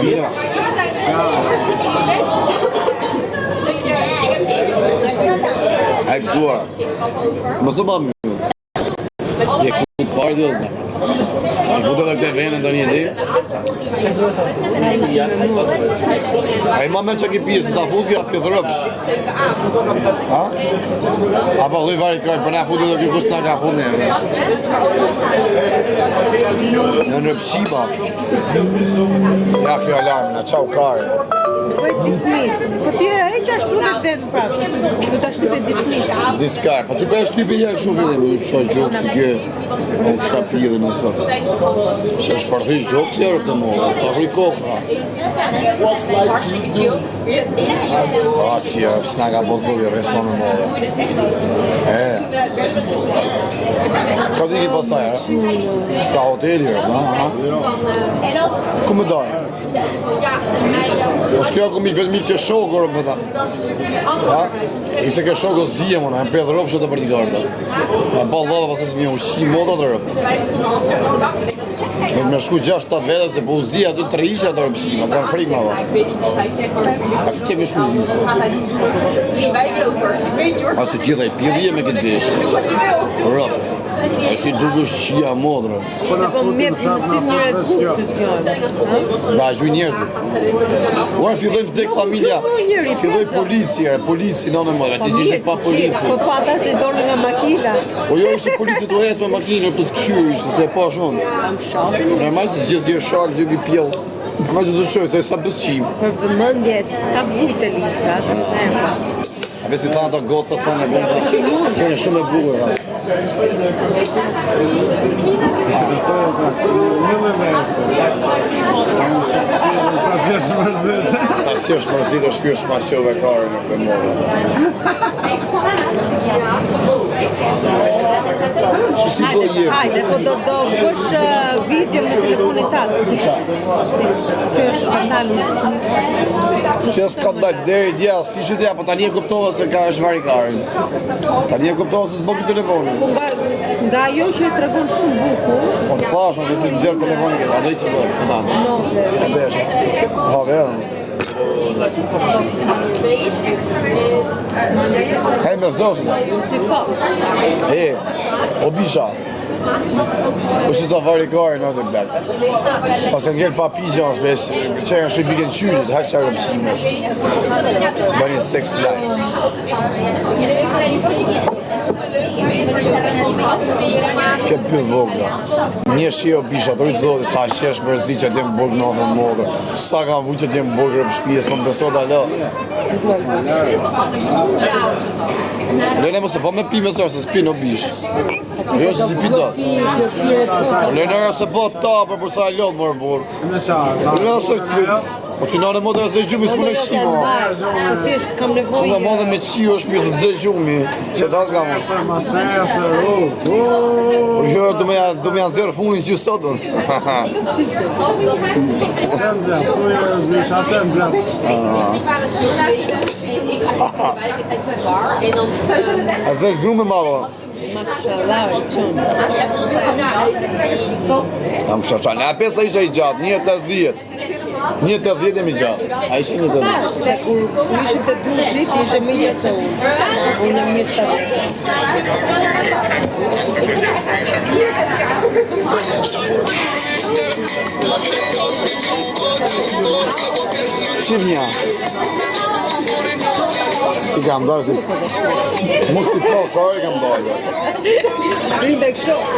Mira. Ai gëzuar. Mos do bëmë. Je ku parë dhe ose. A futë edhe këtë vene të një ditë? A i mamen që ki pjesë ta futë kja për rëpsh? Ha? A pa dhuj vari kërë, për na futë edhe kjo kusë nga ka futë një. Në rëpshima. Ja kjo alarm, na qau kare. Dismiss. Po ti e që ashtu dhe të vetë prapë. Du të ashtu dhe dismiss. Diskar, po ti për e shtypi një kështu për dhe, u qa gjokë si kjo, u shapi dhe në sot. është përthy gjokë si erë të modë, është të rri kohë. A që s'na ka bozovi, resto në modë. Ka t'i ki pasaj, ka hoteli, ku më dojë? Po s'kjo ku mi vetëm ke shokër më ta. Ha? Ise ke shokë zije më, në pedh rëpë që të për t'i garda. Në bal dhava pasë të mi ushqim moda të rëpë. Me shku 6-7 vete se po uzia aty 3 isha të rëpshim, atë kanë frikë ma va. A këtë që me shku disë? Asë gjitha i pjedhje me këtë veshë. Rëpë. E si duke shqia modrë. Po me pëmësim njëre të kurë. Da, gjuj njerëzit. Uarë fillojnë të tek familja. Filloj polici, në mëra, ti gjithë pa polici. Po pata që dorë nga makina. Po jo ishte polici të esë me makinë, të të këshyrë ishte, se e pa shumë. Normal se gjithë djerë shalë, gjithë i pjellë. Ma që të qojë, se e sa bësqim. Për vëmëndje, s'ka vujtë lista, së tema. A besi thana të gocat të në bëndë, që në shumë e bugur. Sa si është mërzit, është pyrë s'maqove kare në këtë modë. Hajde, po do bësh video me telefonit tatë. Kjo është skandalus. Që jasë ka dajtë deri djallë, si që t'ja, po tani e kuptova se ka është varikarin. Tani e kuptova se s'bëki telefonin. Nga jo që e të regon shumë buku. Po të flash, në të të gjerë telefonin këtë, a dojtë që bërë, këtë anë. A desh, ha verën. Hej me zoshën. Si po. O bisha. Po që ta varikarin në të blek. Pas e ngellë pa pijën, që e në shëjbikin qyrit, haqë që rëmshime është. Bërë një sex life. Këtë për vogla. Një shio bisha, të rritë zoti, sa qesh mërzi që t'jem bërgë në në modë. Sa kam vu që t'jem bërgë rëmë shpijes, më më beso d'ala. Lene mëse, po me pi me sërë, se s'pi në bish. Jo që si pi do. Lene se po ta, për sa e lodhë mërë burë. Lene se po që në modë e zë gjumi s'pu në shimo. Po t'ishtë kam nevojë. Në modë me qio është mirë zë gjumi. Që ta t'ka më. Jo, du me janë zërë funin që sotën. A dhe gjume ma ba. Mashallah është qënë. Jam kësha qanë, a pesa isha i gjatë, 1.80. 1.80 jemi gjatë. A ishe 1.80. Kur ishim të drushit, ishe me gjatë se unë. Unë e mirë 70. Shqivnja. Si kam dojë, si... Mu si po, kore kam dojë. Rindek shumë.